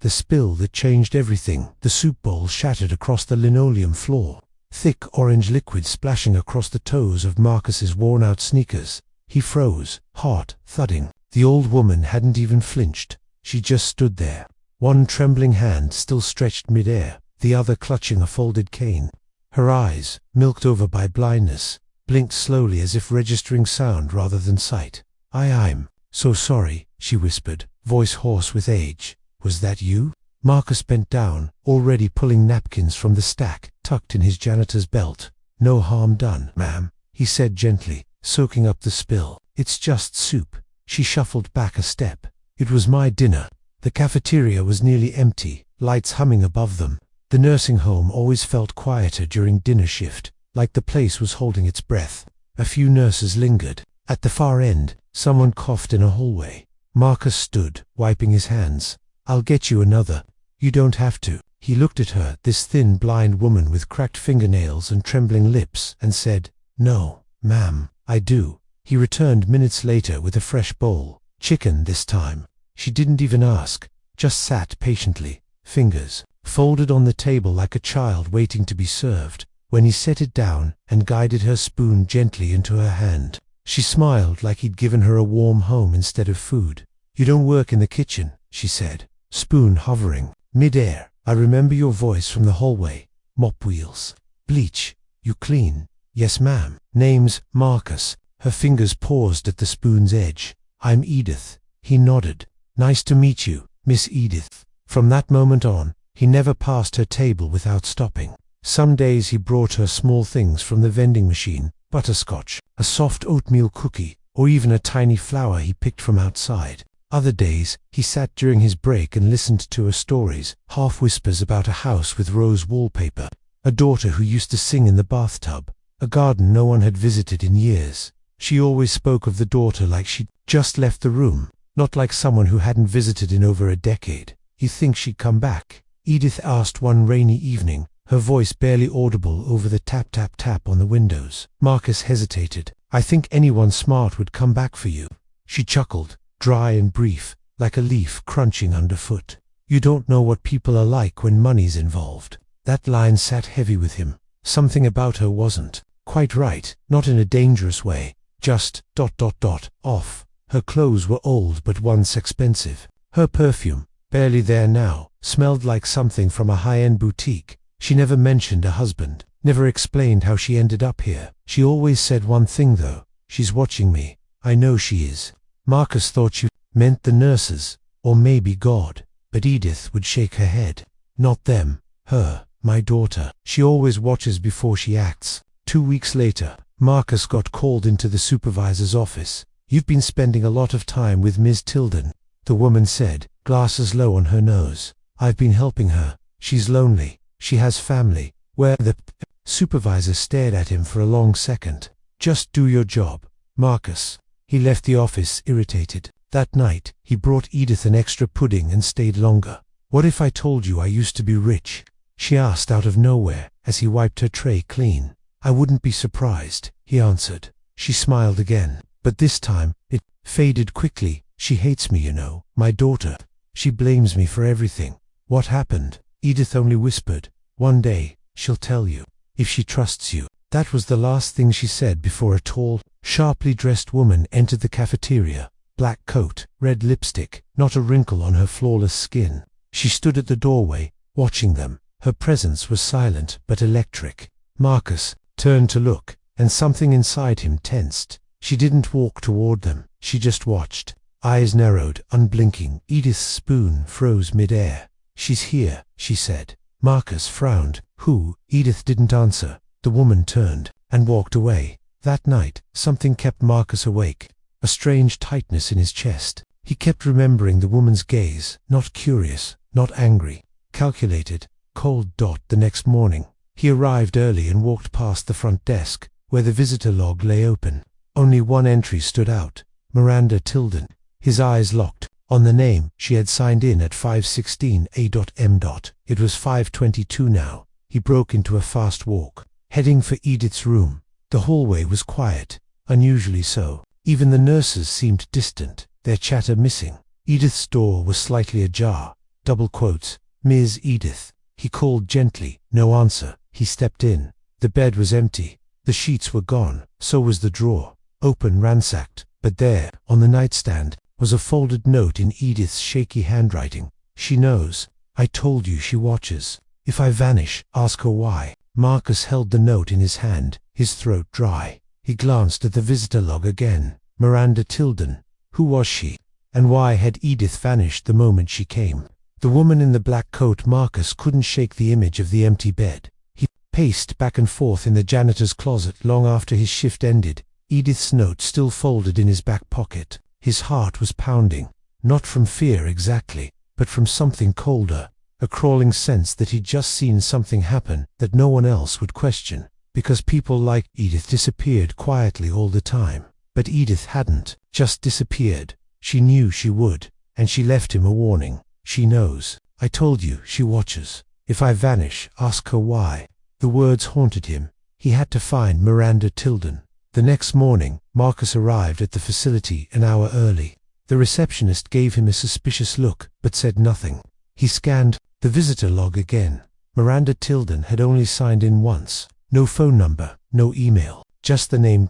The spill that changed everything. The soup bowl shattered across the linoleum floor. Thick orange liquid splashing across the toes of Marcus's worn-out sneakers. He froze, heart thudding. The old woman hadn't even flinched. She just stood there. One trembling hand still stretched mid-air, the other clutching a folded cane. Her eyes, milked over by blindness, blinked slowly as if registering sound rather than sight. I'm so sorry," she whispered, voice hoarse with age. "Was that you?" Marcus bent down, already pulling napkins from the stack, tucked in his janitor's belt. "No harm done, ma'am," he said gently, soaking up the spill. "It's just soup." She shuffled back a step. "It was my dinner." The cafeteria was nearly empty, lights humming above them. The nursing home always felt quieter during dinner shift, like the place was holding its breath. A few nurses lingered. At the far end, someone coughed in a hallway. Marcus stood, wiping his hands. "I'll get you another." "You don't have to." He looked at her, this thin, blind woman with cracked fingernails and trembling lips, and said, "No, ma'am, I do." He returned minutes later with a fresh bowl. Chicken this time. She didn't even ask, just sat patiently, fingers folded on the table like a child waiting to be served. When he set it down and guided her spoon gently into her hand, she smiled like he'd given her a warm home instead of food. "You don't work in the kitchen," she said, spoon hovering mid-air. "I remember your voice from the hallway. Mop wheels. Bleach. You clean?" "Yes, ma'am." "Name's Marcus." Her fingers paused at the spoon's edge. "I'm Edith." He nodded. "Nice to meet you, Miss Edith." From that moment on, he never passed her table without stopping. Some days he brought her small things from the vending machine, butterscotch, a soft oatmeal cookie, or even a tiny flower he picked from outside. Other days, he sat during his break and listened to her stories, half whispers about a house with rose wallpaper, a daughter who used to sing in the bathtub, a garden no one had visited in years. She always spoke of the daughter like she'd just left the room, not like someone who hadn't visited in over a decade. "You think she'd come back?" Edith asked one rainy evening, her voice barely audible over the tap-tap-tap on the windows. Marcus hesitated. "I think anyone smart would come back for you." She chuckled, dry and brief, like a leaf crunching underfoot. "You don't know what people are like when money's involved." That line sat heavy with him. Something about her wasn't quite right, not in a dangerous way, just ... off. Her clothes were old but once expensive. Her perfume, barely there now, smelled like something from a high-end boutique. She never mentioned a husband, never explained how she ended up here. She always said one thing though, "She's watching me. I know she is." Marcus thought she meant the nurses, or maybe God, but Edith would shake her head. "Not them. Her, my daughter. She always watches before she acts." 2 weeks later, Marcus got called into the supervisor's office. "You've been spending a lot of time with Ms. Tilden," the woman said, glasses low on her nose. "I've been helping her. She's lonely. She has family." "Where the supervisor stared at him for a long second. "Just do your job, Marcus." He left the office irritated. That night, he brought Edith an extra pudding and stayed longer. "What if I told you I used to be rich?" she asked out of nowhere as he wiped her tray clean. "I wouldn't be surprised," he answered. She smiled again, but this time, it faded quickly. "She hates me, you know, my daughter. She blames me for everything." "What happened?" Edith only whispered. "One day, she'll tell you, if she trusts you." That was the last thing she said before a tall, sharply dressed woman entered the cafeteria. Black coat, red lipstick, not a wrinkle on her flawless skin. She stood at the doorway, watching them. Her presence was silent but electric. Marcus turned to look, and something inside him tensed. She didn't walk toward them, she just watched. Eyes narrowed, unblinking. Edith's spoon froze mid-air. "She's here," she said. Marcus frowned. "Who?" Edith didn't answer. The woman turned and walked away. That night, something kept Marcus awake. A strange tightness in his chest. He kept remembering the woman's gaze, not curious, not angry, calculated, cold. The next morning, he arrived early and walked past the front desk, where the visitor log lay open. Only one entry stood out, Miranda Tilden. His eyes locked on the name. She had signed in at 5:16 a.m. It was 5:22 now. He broke into a fast walk, heading for Edith's room. The hallway was quiet, unusually so. Even the nurses seemed distant, their chatter missing. Edith's door was slightly ajar. double quotes, Ms. Edith. He called gently, no answer. He stepped in. The bed was empty. The sheets were gone, so was the drawer. Open, ransacked, but there, on the nightstand, was a folded note in Edith's shaky handwriting. She knows. I told you she watches. If I vanish, ask her why. Marcus held the note in his hand, his throat dry. He glanced at the visitor log again. Miranda Tilden. Who was she? And why had Edith vanished the moment she came? The woman in the black coat. Marcus couldn't shake the image of the empty bed. He paced back and forth in the janitor's closet long after his shift ended, Edith's note still folded in his back pocket. His heart was pounding, not from fear exactly, but from something colder, a crawling sense that he'd just seen something happen that no one else would question, because people like Edith disappeared quietly all the time. But Edith hadn't just disappeared. She knew she would, and she left him a warning. She knows. I told you she watches. If I vanish, ask her why. The words haunted him. He had to find Miranda Tilden. The next morning, Marcus arrived at the facility an hour early. The receptionist gave him a suspicious look, but said nothing. He scanned the visitor log again. Miranda Tilden had only signed in once. No phone number, no email, just the name.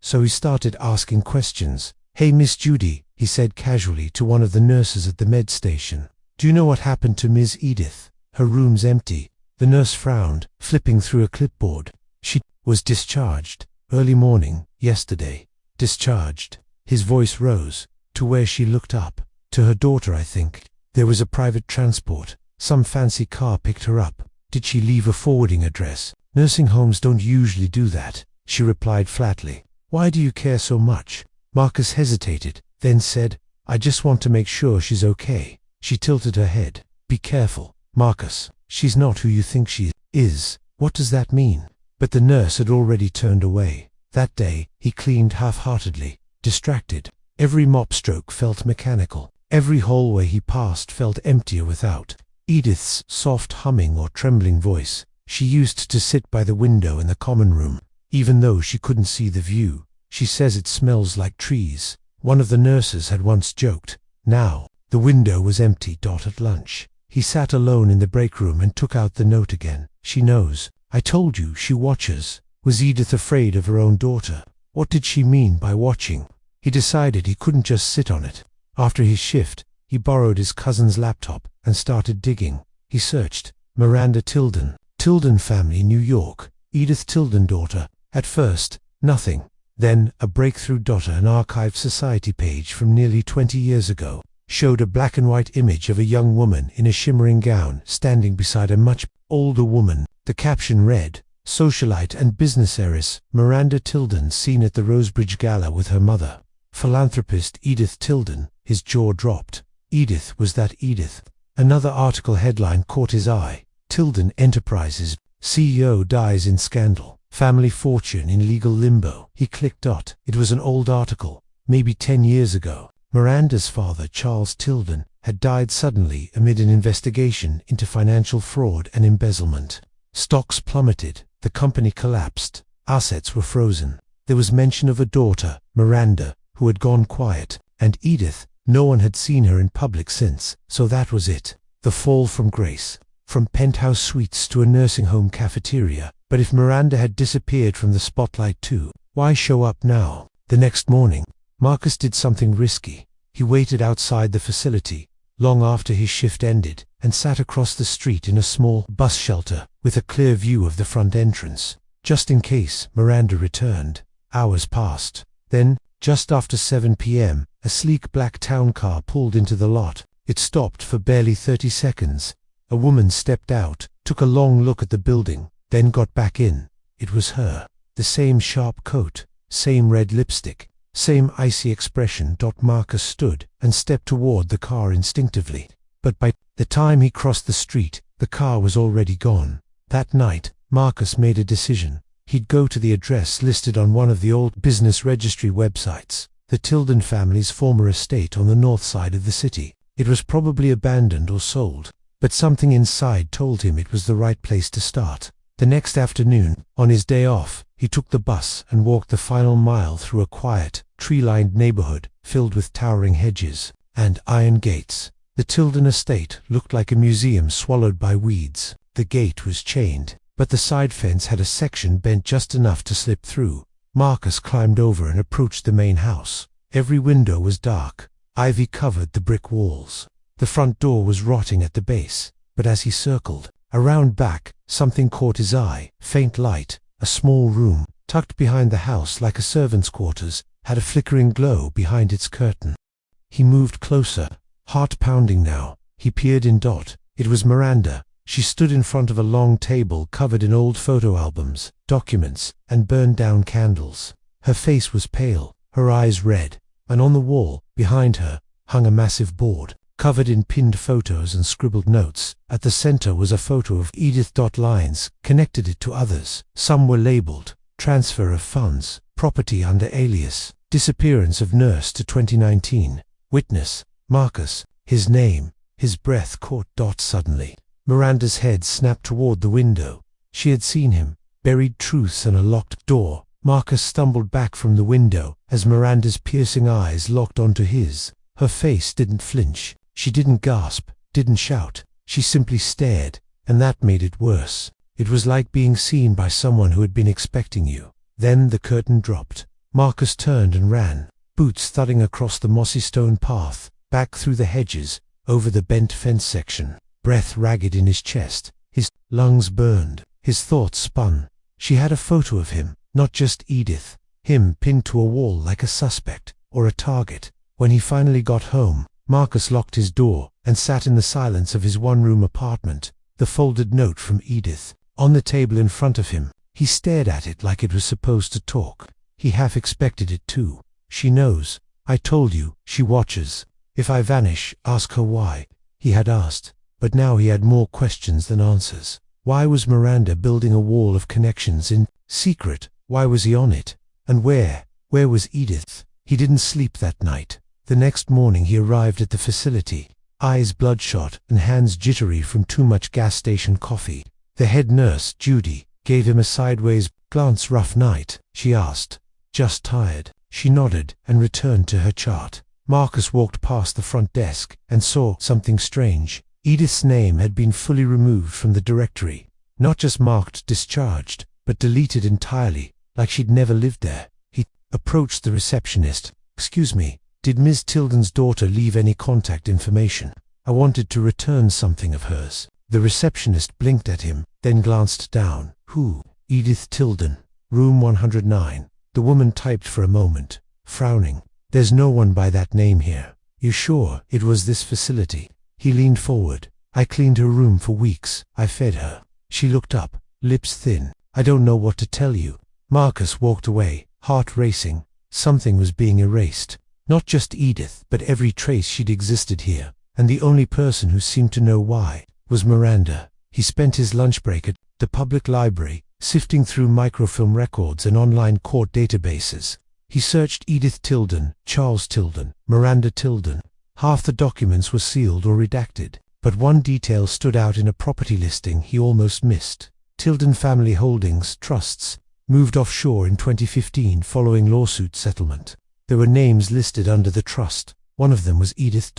So he started asking questions. Hey, Miss Judy, he said casually to one of the nurses at the med station. Do you know what happened to Ms. Edith? Her room's empty. The nurse frowned, flipping through a clipboard. She was discharged. Early morning, yesterday. Discharged. His voice rose. To where? She looked up. To her daughter, I think. There was a private transport. Some fancy car picked her up. Did she leave a forwarding address? Nursing homes don't usually do that, she replied flatly. Why do you care so much? Marcus hesitated, then said, I just want to make sure she's okay. She tilted her head. Be careful, Marcus. She's not who you think she is. What does that mean? But the nurse had already turned away. That day, he cleaned half-heartedly, distracted. Every mop stroke felt mechanical. Every hallway he passed felt emptier without Edith's soft humming or trembling voice. She used to sit by the window in the common room, even though she couldn't see the view. She says it smells like trees. One of the nurses had once joked. Now, the window was empty. At lunch, he sat alone in the break room and took out the note again. She knows. I told you she watches. Was Edith afraid of her own daughter? What did she mean by watching? He decided he couldn't just sit on it. After his shift, he borrowed his cousin's laptop and started digging. He searched. Miranda Tilden. Tilden family, New York. Edith Tilden daughter. At first, nothing. Then, a breakthrough. An archived society page from nearly 20 years ago showed a black and white image of a young woman in a shimmering gown standing beside a much older woman. The caption read, Socialite and business heiress Miranda Tilden seen at the Rosebridge Gala with her mother. Philanthropist Edith Tilden. His jaw dropped. Edith, was that Edith? Another article headline caught his eye. Tilden Enterprises, CEO dies in scandal. Family fortune in legal limbo. He clicked. It was an old article, maybe 10 years ago. Miranda's father, Charles Tilden, had died suddenly amid an investigation into financial fraud and embezzlement. Stocks plummeted, the company collapsed, assets were frozen. There was mention of a daughter, Miranda, who had gone quiet, and Edith. No one had seen her in public since, so that was it. The fall from grace. From penthouse suites to a nursing home cafeteria. But if Miranda had disappeared from the spotlight too, why show up now? The next morning, Marcus did something risky. He waited outside the facility, long after his shift ended, and sat across the street in a small bus shelter, with a clear view of the front entrance, just in case Miranda returned. Hours passed. Then, just after 7 p.m., a sleek black town car pulled into the lot. It stopped for barely 30 seconds. A woman stepped out, took a long look at the building, then got back in. It was her. The same sharp coat, same red lipstick, same icy expression. Marcus stood and stepped toward the car instinctively. But by the time he crossed the street, the car was already gone. That night, Marcus made a decision. He'd go to the address listed on one of the old business registry websites, the Tilden family's former estate on the north side of the city. It was probably abandoned or sold, but something inside told him it was the right place to start. The next afternoon, on his day off, he took the bus and walked the final mile through a quiet, tree-lined neighborhood filled with towering hedges and iron gates. The Tilden estate looked like a museum swallowed by weeds. The gate was chained, but the side fence had a section bent just enough to slip through. Marcus climbed over and approached the main house. Every window was dark. Ivy covered the brick walls. The front door was rotting at the base, but as he circled around back, something caught his eye. Faint light. A small room, tucked behind the house like a servant's quarters, had a flickering glow behind its curtain. He moved closer, heart pounding now. He peered in. It was Miranda. She stood in front of a long table covered in old photo albums, documents, and burned-down candles. Her face was pale, her eyes red, and on the wall, behind her, hung a massive board, covered in pinned photos and scribbled notes. At the center was a photo of Edith. Lines connected it to others. Some were labeled: transfer of funds, property under alias, disappearance of nurse to 2019, witness, Marcus, his name. His breath caught. Suddenly, Miranda's head snapped toward the window. She had seen him. Buried truths and a locked door. Marcus stumbled back from the window as Miranda's piercing eyes locked onto his. Her face didn't flinch. She didn't gasp, didn't shout. She simply stared, and that made it worse. It was like being seen by someone who had been expecting you. Then the curtain dropped. Marcus turned and ran, boots thudding across the mossy stone path, back through the hedges, over the bent fence section. Breath ragged in his chest, his lungs burned, his thoughts spun. She had a photo of him, not just Edith, him pinned to a wall like a suspect, or a target. When he finally got home, Marcus locked his door, and sat in the silence of his one-room apartment, the folded note from Edith on the table in front of him. He stared at it like it was supposed to talk. He half expected it to. She knows. I told you, she watches. If I vanish, ask her why. He had asked. But now he had more questions than answers. Why was Miranda building a wall of connections in secret? Why was he on it? And where was Edith? He didn't sleep that night. The next morning he arrived at the facility, eyes bloodshot and hands jittery from too much gas station coffee. The head nurse, Judy, gave him a sideways glance. Rough night? She asked. Just tired. She nodded and returned to her chart. Marcus walked past the front desk and saw something strange. Edith's name had been fully removed from the directory, not just marked discharged, but deleted entirely, like she'd never lived there. He approached the receptionist. Excuse me, did Ms. Tilden's daughter leave any contact information? I wanted to return something of hers. The receptionist blinked at him, then glanced down. Who? Edith Tilden. Room 109. The woman typed for a moment, frowning. There's no one by that name here. You sure it was this facility? He leaned forward. I cleaned her room for weeks. I fed her. She looked up, lips thin. I don't know what to tell you. Marcus walked away, heart racing. Something was being erased. Not just Edith, but every trace she'd existed here. And the only person who seemed to know why was Miranda. He spent his lunch break at the public library, sifting through microfilm records and online court databases. He searched Edith Tilden, Charles Tilden, Miranda Tilden. Half the documents were sealed or redacted, but one detail stood out in a property listing he almost missed. Tilden Family Holdings Trusts moved offshore in 2015 following lawsuit settlement. There were names listed under the trust. One of them was Edith.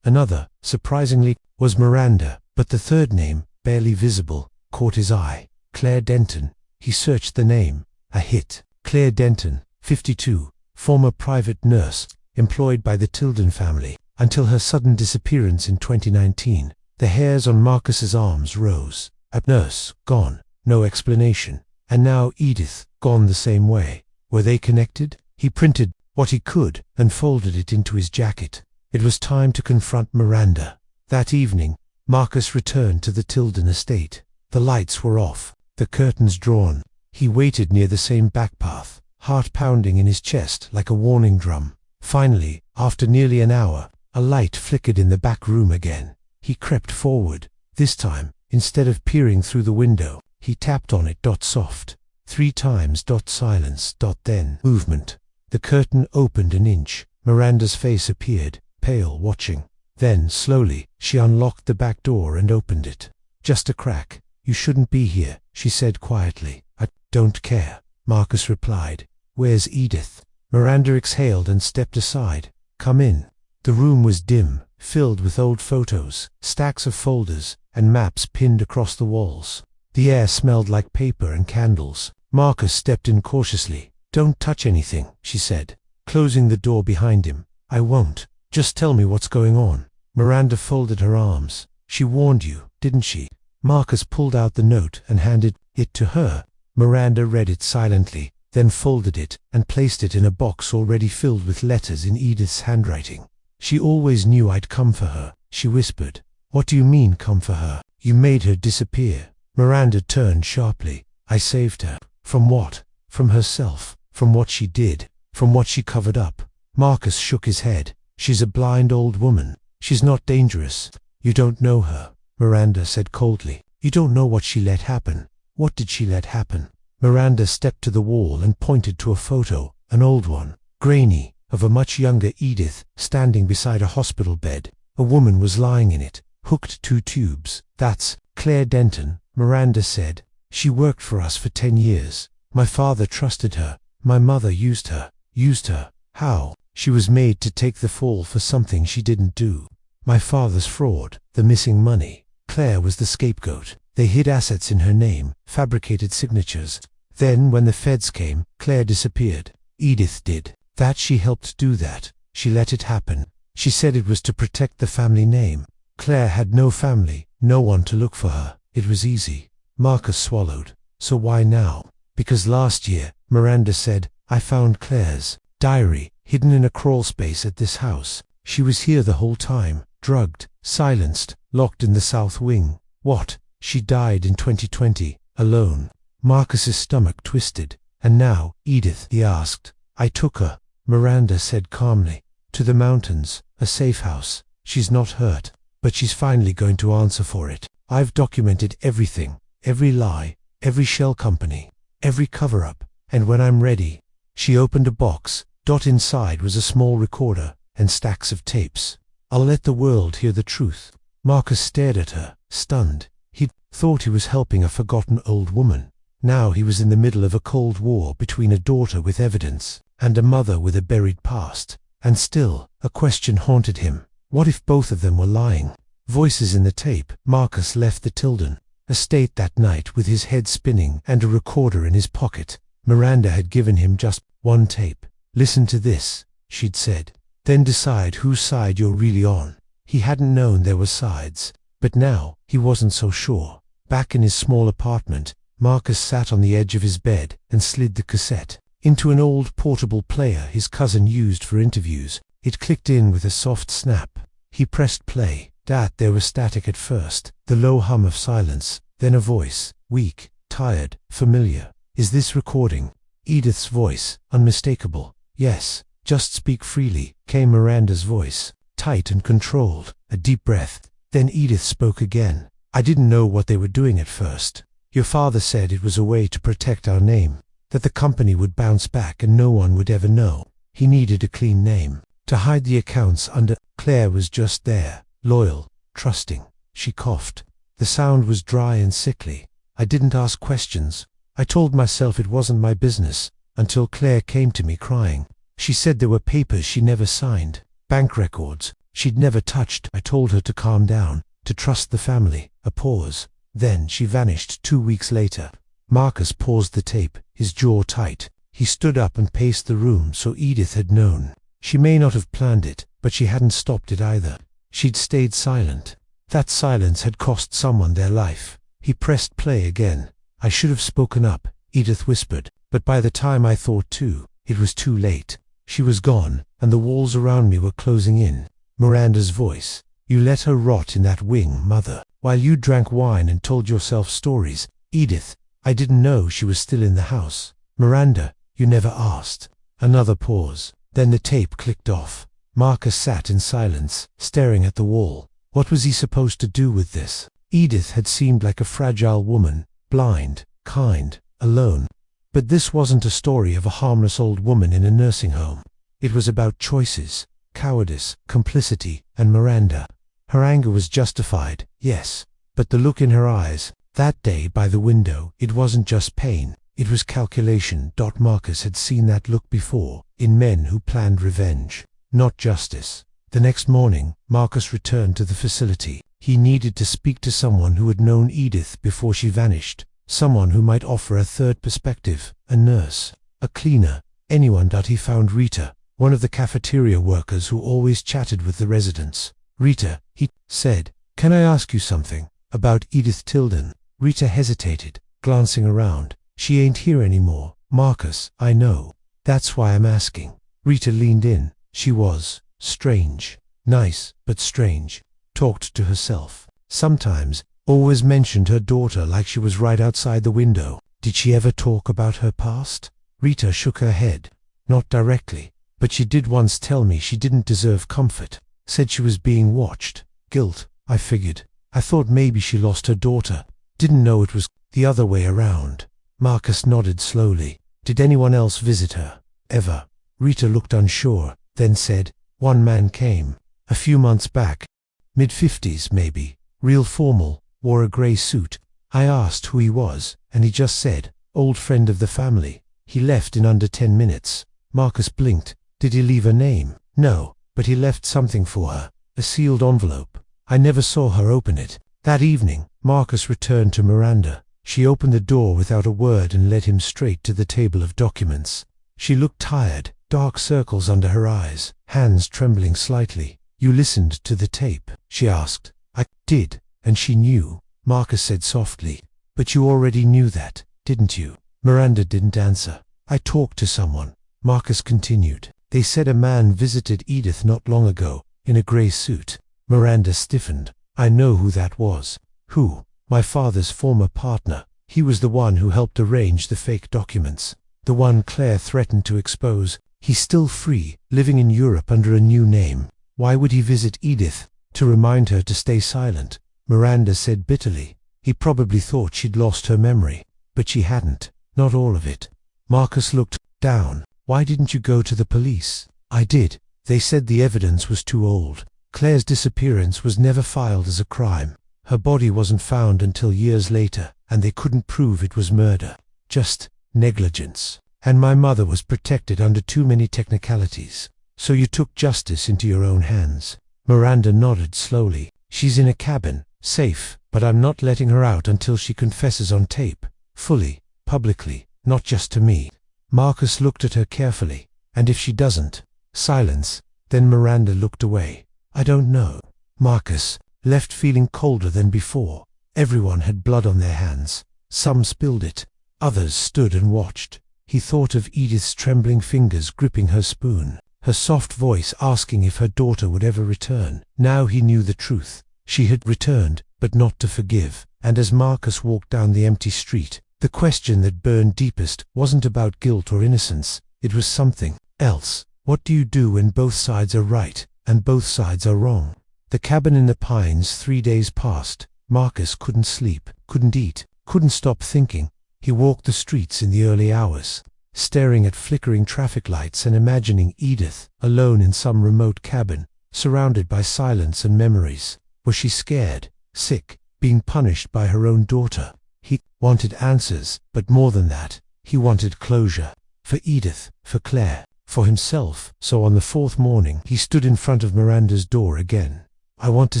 Another, surprisingly, was Miranda, but the third name, barely visible, caught his eye. Claire Denton. He searched the name. A hit. Claire Denton, 52, former private nurse, employed by the Tilden family, until her sudden disappearance in 2019. The hairs on Marcus's arms rose. A nurse, gone, no explanation. And now Edith, gone the same way. Were they connected? He printed what he could and folded it into his jacket. It was time to confront Miranda. That evening, Marcus returned to the Tilden estate. The lights were off, the curtains drawn. He waited near the same back path, heart pounding in his chest like a warning drum. Finally, after nearly an hour, a light flickered in the back room again. He crept forward. This time, instead of peering through the window, he tapped on it. Soft. 3 times. Silence. Then movement. The curtain opened an inch. Miranda's face appeared, pale, watching. Then, slowly, she unlocked the back door and opened it. Just a crack. You shouldn't be here, she said quietly. I don't care, Marcus replied. Where's Edith? Miranda exhaled and stepped aside. Come in. The room was dim, filled with old photos, stacks of folders, and maps pinned across the walls. The air smelled like paper and candles. Marcus stepped in cautiously. "Don't touch anything," she said, closing the door behind him. "I won't. Just tell me what's going on." Miranda folded her arms. "She warned you, didn't she?" Marcus pulled out the note and handed it to her. Miranda read it silently, then folded it and placed it in a box already filled with letters in Edith's handwriting. "She always knew I'd come for her," she whispered. "What do you mean, come for her? You made her disappear." Miranda turned sharply. "I saved her." "From what?" "From herself, from what she did, from what she covered up." Marcus shook his head. "She's a blind old woman. She's not dangerous." "You don't know her," Miranda said coldly. "You don't know what she let happen." "What did she let happen?" Miranda stepped to the wall and pointed to a photo, an old one, grainy, of a much younger Edith standing beside a hospital bed. A woman was lying in it, hooked to tubes. "That's Claire Denton," Miranda said. "She worked for us for 10 years. My father trusted her. My mother used her." "Used her? How?" "She was made to take the fall for something she didn't do. My father's fraud, the missing money. Claire was the scapegoat. They hid assets in her name, fabricated signatures. Then, when the feds came, Claire disappeared. Edith did. That she helped do that. She let it happen. She said it was to protect the family name. Claire had no family, no one to look for her. It was easy." Marcus swallowed. "So why now?" "Because last year," Miranda said, "I found Claire's diary hidden in a crawl space at this house. She was here the whole time, drugged, silenced, locked in the south wing." "What? She died in 2020, alone." Marcus's stomach twisted. "And now, Edith?" he asked. "I took her," Miranda said calmly, "to the mountains, a safe house. She's not hurt, but she's finally going to answer for it. I've documented everything, every lie, every shell company, every cover-up, and when I'm ready." She opened a box. Inside was a small recorder and stacks of tapes. "I'll let the world hear the truth." Marcus stared at her, stunned. He'd thought he was helping a forgotten old woman. Now he was in the middle of a cold war between a daughter with evidence and a mother with a buried past. And still, a question haunted him. What if both of them were lying? Voices in the tape. Marcus left the Tilden estate that night with his head spinning and a recorder in his pocket. Miranda had given him just one tape. "Listen to this," she'd said. "Then decide whose side you're really on." He hadn't known there were sides, but now he wasn't so sure. Back in his small apartment, Marcus sat on the edge of his bed and slid the cassette into an old portable player his cousin used for interviews. It clicked in with a soft snap. He pressed play. There was static at first, the low hum of silence, then a voice, weak, tired, familiar. "Is this recording?" Edith's voice, unmistakable. "Yes, just speak freely," came Miranda's voice, tight and controlled. A deep breath. Then Edith spoke again. "I didn't know what they were doing at first. Your father said it was a way to protect our name, that the company would bounce back and no one would ever know. He needed a clean name to hide the accounts under." Claire was just there, loyal, trusting. She coughed. The sound was dry and sickly. "I didn't ask questions. I told myself it wasn't my business, until Claire came to me crying. She said there were papers she never signed, bank records she'd never touched. I told her to calm down, to trust the family." A pause. "Then she vanished 2 weeks later." Marcus paused the tape, his jaw tight. He stood up and paced the room so Edith had known. She may not have planned it, but she hadn't stopped it either. She'd stayed silent. That silence had cost someone their life. He pressed play again. "I should have spoken up," Edith whispered, "but by the time I thought to, it was too late." She was gone, and the walls around me were closing in. Miranda's voice. "You let her rot in that wing, Mother, while you drank wine and told yourself stories." "Edith, I didn't know she was still in the house." "Miranda, you never asked." Another pause. Then the tape clicked off. Marcus sat in silence, staring at the wall. What was he supposed to do with this? Edith had seemed like a fragile woman, blind, kind, alone. But this wasn't a story of a harmless old woman in a nursing home. It was about choices, cowardice, complicity, and Miranda. Her anger was justified, yes, but the look in her eyes, that day by the window, it wasn't just pain, it was calculation. Marcus had seen that look before, in men who planned revenge, not justice. The next morning, Marcus returned to the facility. He needed to speak to someone who had known Edith before she vanished, someone who might offer a third perspective, a nurse, a cleaner, anyone. He found Rita, one of the cafeteria workers who always chatted with the residents. "Rita," he said, "can I ask you something about Edith Tilden?" Rita hesitated, glancing around. "She ain't here anymore, Marcus." "I know. That's why I'm asking." Rita leaned in. She was strange. Nice, but strange. Talked to herself. Sometimes, always mentioned her daughter like she was right outside the window. Did she ever talk about her past? Rita shook her head. "Not directly, but she did once tell me she didn't deserve comfort. Said she was being watched. Guilt, I figured. I thought maybe she lost her daughter. Didn't know it was the other way around." Marcus nodded slowly. "Did anyone else visit her? Ever?" Rita looked unsure, then said, "One man came. A few months back. Mid-50s maybe. Real formal. Wore a grey suit. I asked who he was, and he just said, 'Old friend of the family.' He left in under 10 minutes. Marcus blinked. "Did he leave a name?" "No, but he left something for her. A sealed envelope. I never saw her open it." That evening, Marcus returned to Miranda. She opened the door without a word and led him straight to the table of documents. She looked tired, dark circles under her eyes, hands trembling slightly. "You listened to the tape?" she asked. "I did, and she knew," Marcus said softly. "But you already knew that, didn't you?" Miranda didn't answer. "I talked to someone," Marcus continued. "They said a man visited Edith not long ago, in a grey suit." Miranda stiffened. "I know who that was." "Who?" "My father's former partner. He was the one who helped arrange the fake documents. The one Claire threatened to expose. He's still free, living in Europe under a new name. Why would he visit Edith? To remind her to stay silent," Miranda said bitterly. "He probably thought she'd lost her memory. But she hadn't. Not all of it." Marcus looked down. "Why didn't you go to the police?" "I did. They said the evidence was too old. Claire's disappearance was never filed as a crime. Her body wasn't found until years later, and they couldn't prove it was murder. Just negligence. And my mother was protected under too many technicalities. So you took justice into your own hands." Miranda nodded slowly. "She's in a cabin, safe, but I'm not letting her out until she confesses on tape. Fully, publicly, not just to me." Marcus looked at her carefully. "And if she doesn't?" Silence. Then Miranda looked away. "I don't know." Marcus left feeling colder than before. Everyone had blood on their hands. Some spilled it. Others stood and watched. He thought of Edith's trembling fingers gripping her spoon, her soft voice asking if her daughter would ever return. Now he knew the truth. She had returned, but not to forgive. And as Marcus walked down the empty street, the question that burned deepest wasn't about guilt or innocence. It was something else. What do you do when both sides are right and both sides are wrong? The cabin in the pines. 3 days passed. Marcus couldn't sleep, couldn't eat, couldn't stop thinking. He walked the streets in the early hours, staring at flickering traffic lights and imagining Edith, alone in some remote cabin, surrounded by silence and memories. Was she scared, sick, being punished by her own daughter? He wanted answers, but more than that, he wanted closure. For Edith, for Claire, for himself. So on the 4th morning, he stood in front of Miranda's door again. "I want to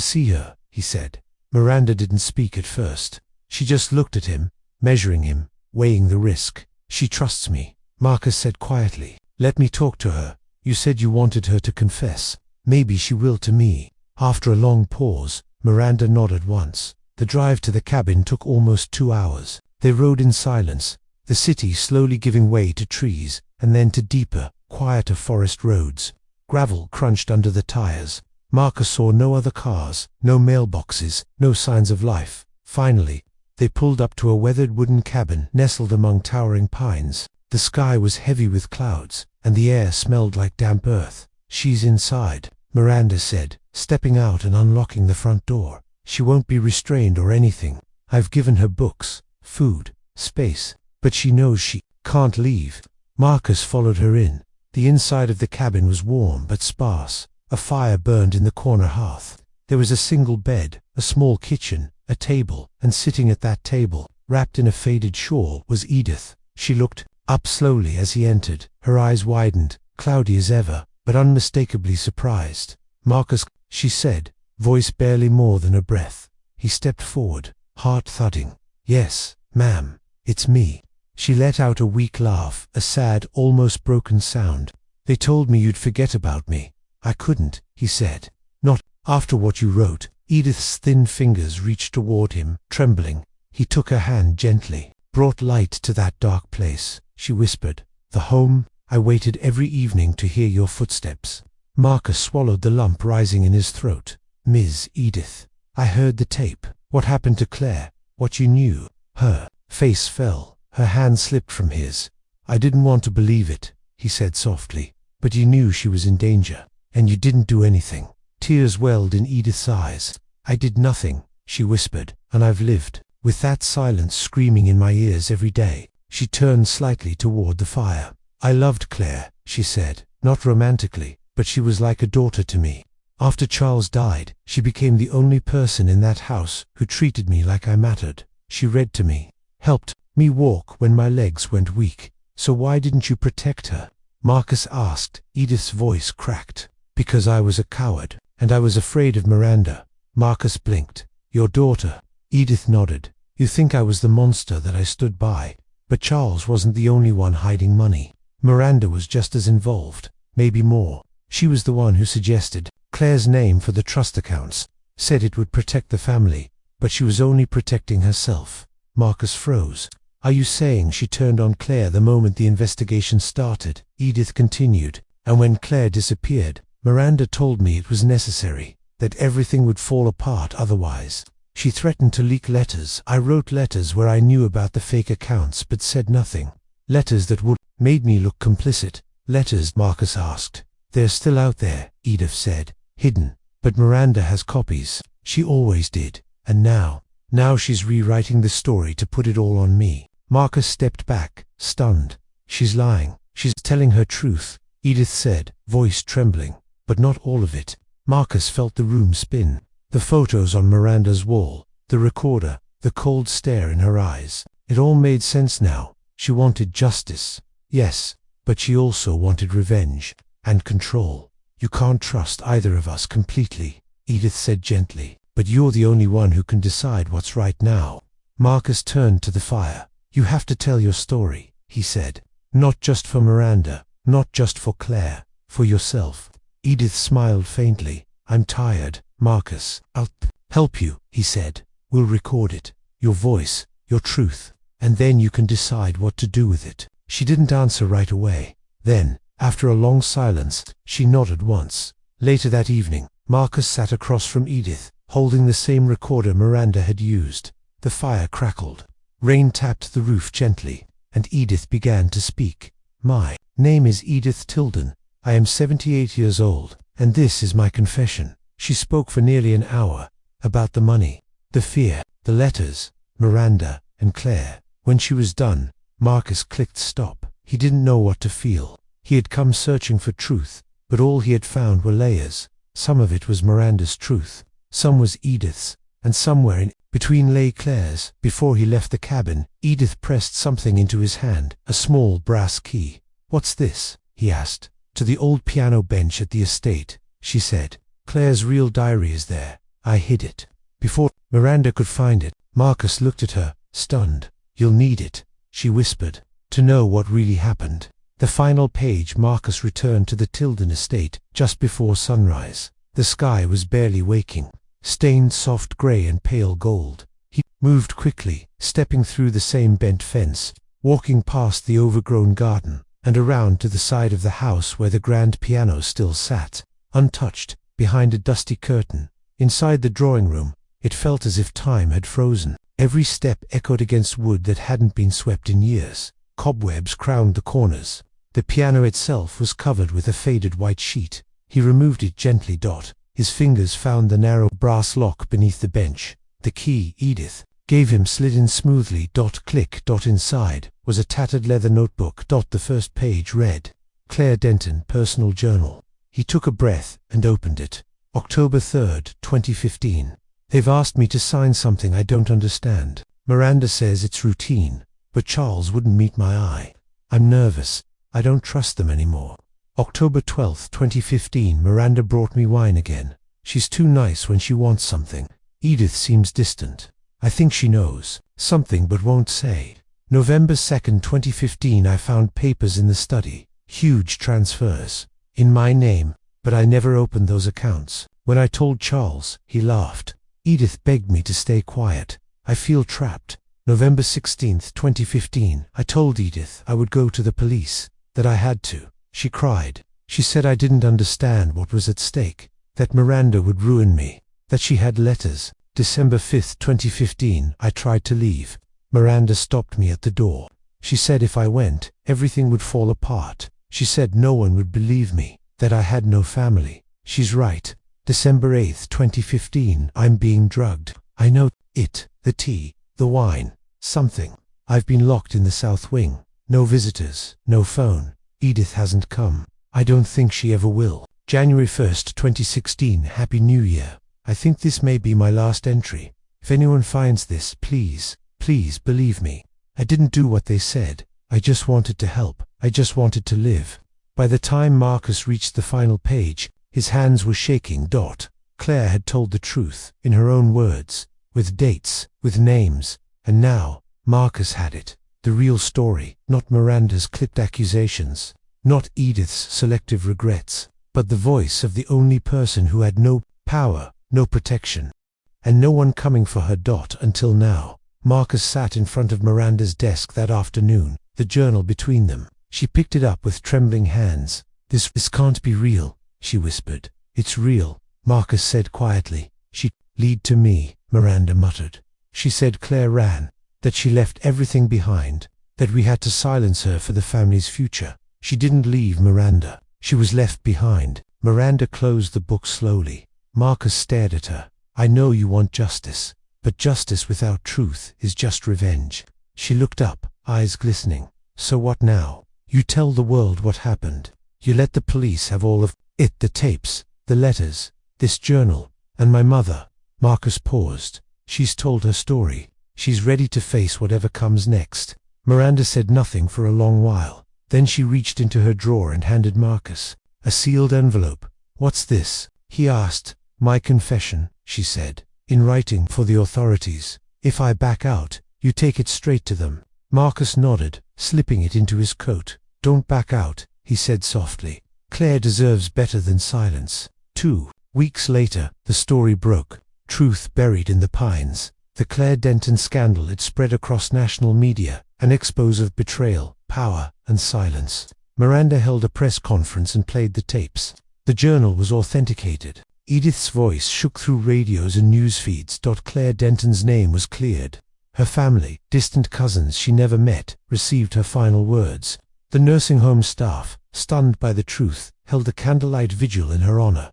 see her," he said. Miranda didn't speak at first. She just looked at him, measuring him, weighing the risk. "She trusts me," Marcus said quietly. "Let me talk to her. You said you wanted her to confess. Maybe she will to me." After a long pause, Miranda nodded once. The drive to the cabin took almost 2 hours. They rode in silence, the city slowly giving way to trees, and then to deeper, quieter forest roads. Gravel crunched under the tires. Marcus saw no other cars, no mailboxes, no signs of life. Finally, they pulled up to a weathered wooden cabin nestled among towering pines. The sky was heavy with clouds, and the air smelled like damp earth. "She's inside," Miranda said, stepping out and unlocking the front door. "She won't be restrained or anything. I've given her books, food, space, but she knows she can't leave." Marcus followed her in. The inside of the cabin was warm but sparse. A fire burned in the corner hearth. There was a single bed, a small kitchen, a table, and sitting at that table, wrapped in a faded shawl, was Edith. She looked up slowly as he entered. Her eyes widened, cloudy as ever, but unmistakably surprised. Marcus, she said, voice barely more than a breath. He stepped forward, heart thudding. Yes, ma'am, it's me. She let out a weak laugh, a sad, almost broken sound. They told me you'd forget about me. I couldn't, he said. Not after what you wrote. Edith's thin fingers reached toward him, trembling. He took her hand gently. Brought light to that dark place, she whispered. The home. I waited every evening to hear your footsteps. Marcus swallowed the lump rising in his throat. Ms. Edith. I heard the tape. What happened to Claire? What you knew? Her face fell. Her hand slipped from his. I didn't want to believe it, he said softly. But you knew she was in danger. And you didn't do anything. Tears welled in Edith's eyes. I did nothing, she whispered, and I've lived with that silence screaming in my ears every day. She turned slightly toward the fire. I loved Claire, she said, not romantically, but she was like a daughter to me. After Charles died, she became the only person in that house who treated me like I mattered. She read to me, helped me walk when my legs went weak. So why didn't you protect her? Marcus asked. Edith's voice cracked. Because I was a coward, and I was afraid of Miranda. Marcus blinked. Your daughter. Edith nodded. You think I was the monster that I stood by. But Charles wasn't the only one hiding money. Miranda was just as involved, maybe more. She was the one who suggested Claire's name for the trust accounts, said it would protect the family, but she was only protecting herself. Marcus froze. Are you saying she turned on Claire the moment the investigation started? Edith continued. And when Claire disappeared, Miranda told me it was necessary, that everything would fall apart otherwise. She threatened to leak letters. I wrote letters where I knew about the fake accounts but said nothing. Letters that would made me look complicit. Letters, Marcus asked. They're still out there, Edith said, hidden. But Miranda has copies. She always did. And now she's rewriting the story to put it all on me. Marcus stepped back, stunned. She's lying. She's telling her truth, Edith said, voice trembling. But not all of it. Marcus felt the room spin. The photos on Miranda's wall, the recorder, the cold stare in her eyes. It all made sense now. She wanted justice. Yes, but she also wanted revenge and control. You can't trust either of us completely, Edith said gently. But you're the only one who can decide what's right now. Marcus turned to the fire. You have to tell your story, he said. Not just for Miranda, not just for Claire, for yourself. Edith smiled faintly. I'm tired, Marcus. I'll help you, he said. We'll record it. Your voice, your truth. And then you can decide what to do with it. She didn't answer right away. Then, after a long silence, she nodded once. Later that evening, Marcus sat across from Edith, holding the same recorder Miranda had used. The fire crackled. Rain tapped the roof gently, and Edith began to speak. My name is Edith Tilden. I am 78 years old, and this is my confession. She spoke for nearly an hour, about the money, the fear, the letters, Miranda, and Claire. When she was done, Marcus clicked stop. He didn't know what to feel. He had come searching for truth, but all he had found were layers. Some of it was Miranda's truth, some was Edith's, and somewhere in between lay Claire's. Before he left the cabin, Edith pressed something into his hand, a small brass key. What's this? He asked. To the old piano bench at the estate, she said. Claire's real diary is there. I hid it. Before Miranda could find it, Marcus looked at her, stunned. You'll need it, she whispered, to know what really happened. The final page. Marcus returned to the Tilden estate just before sunrise. The sky was barely waking, stained soft grey and pale gold. He moved quickly, stepping through the same bent fence, walking past the overgrown garden, and around to the side of the house where the grand piano still sat, untouched, behind a dusty curtain. Inside the drawing room, it felt as if time had frozen. Every step echoed against wood that hadn't been swept in years. Cobwebs crowned the corners. The piano itself was covered with a faded white sheet. He removed it gently. His fingers found the narrow brass lock beneath the bench. The key Edith gave him slid in smoothly. Click. Inside was a tattered leather notebook. The first page read, Claire Denton, Personal Journal. He took a breath and opened it. October 3rd, 2015. They've asked me to sign something I don't understand. Miranda says it's routine, but Charles wouldn't meet my eye. I'm nervous. I don't trust them anymore. October 12, 2015. Miranda brought me wine again. She's too nice when she wants something. Edith seems distant. I think she knows something but won't say. November 2nd, 2015. I found papers in the study. Huge transfers. In my name, but I never opened those accounts. When I told Charles, he laughed. Edith begged me to stay quiet. I feel trapped. November 16th, 2015. I told Edith I would go to the police, that I had to. She cried. She said I didn't understand what was at stake, that Miranda would ruin me, that she had letters. December 5th, 2015. I tried to leave. Miranda stopped me at the door. She said if I went, everything would fall apart. She said no one would believe me, that I had no family. She's right. December 8th, 2015. I'm being drugged. I know it, the tea, the wine, something. I've been locked in the south wing. No visitors, no phone. Edith hasn't come. I don't think she ever will. January 1st, 2016. Happy New Year. I think this may be my last entry. If anyone finds this, please, please believe me. I didn't do what they said. I just wanted to help. I just wanted to live. By the time Marcus reached the final page, his hands were shaking. Claire had told the truth, in her own words, with dates, with names, and now, Marcus had it. The real story, not Miranda's clipped accusations, not Edith's selective regrets, but the voice of the only person who had no power, no protection, and no one coming for her. Until now. Marcus sat in front of Miranda's desk that afternoon, the journal between them. She picked it up with trembling hands. This can't be real, she whispered. It's real, Marcus said quietly. She lead to me, Miranda muttered. She said Claire ran, that she left everything behind, that we had to silence her for the family's future. She didn't leave Miranda. She was left behind. Miranda closed the book slowly. Marcus stared at her. I know you want justice, but justice without truth is just revenge. She looked up, eyes glistening. So what now? You tell the world what happened. You let the police have all of it, the tapes, the letters, this journal, and my mother. Marcus paused. She's told her story. She's ready to face whatever comes next. Miranda said nothing for a long while. Then she reached into her drawer and handed Marcus a sealed envelope. What's this? He asked. My confession, she said, in writing for the authorities. If I back out, you take it straight to them. Marcus nodded, slipping it into his coat. Don't back out, he said softly. Claire deserves better than silence. 2 weeks later, the story broke. Truth buried in the pines. The Claire Denton scandal. It spread across national media, an expose of betrayal, power, and silence. Miranda held a press conference and played the tapes. The journal was authenticated. Edith's voice shook through radios and news feeds. Claire Denton's name was cleared. Her family, distant cousins she never met, received her final words. The nursing home staff, stunned by the truth, held a candlelight vigil in her honor.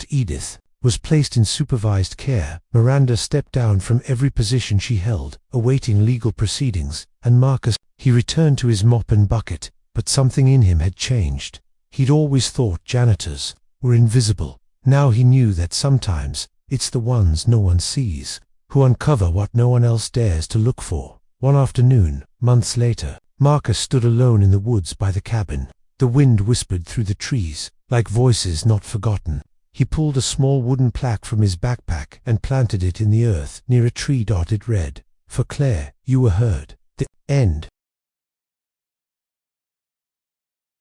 Edith was placed in supervised care. Miranda stepped down from every position she held, awaiting legal proceedings, and Marcus, he returned to his mop and bucket, but something in him had changed. He'd always thought janitors were invisible. Now he knew that sometimes it's the ones no one sees who uncover what no one else dares to look for. One afternoon, months later, Marcus stood alone in the woods by the cabin. The wind whispered through the trees, like voices not forgotten. He pulled a small wooden plaque from his backpack and planted it in the earth near a tree. It read, "For Claire, you were heard. The end."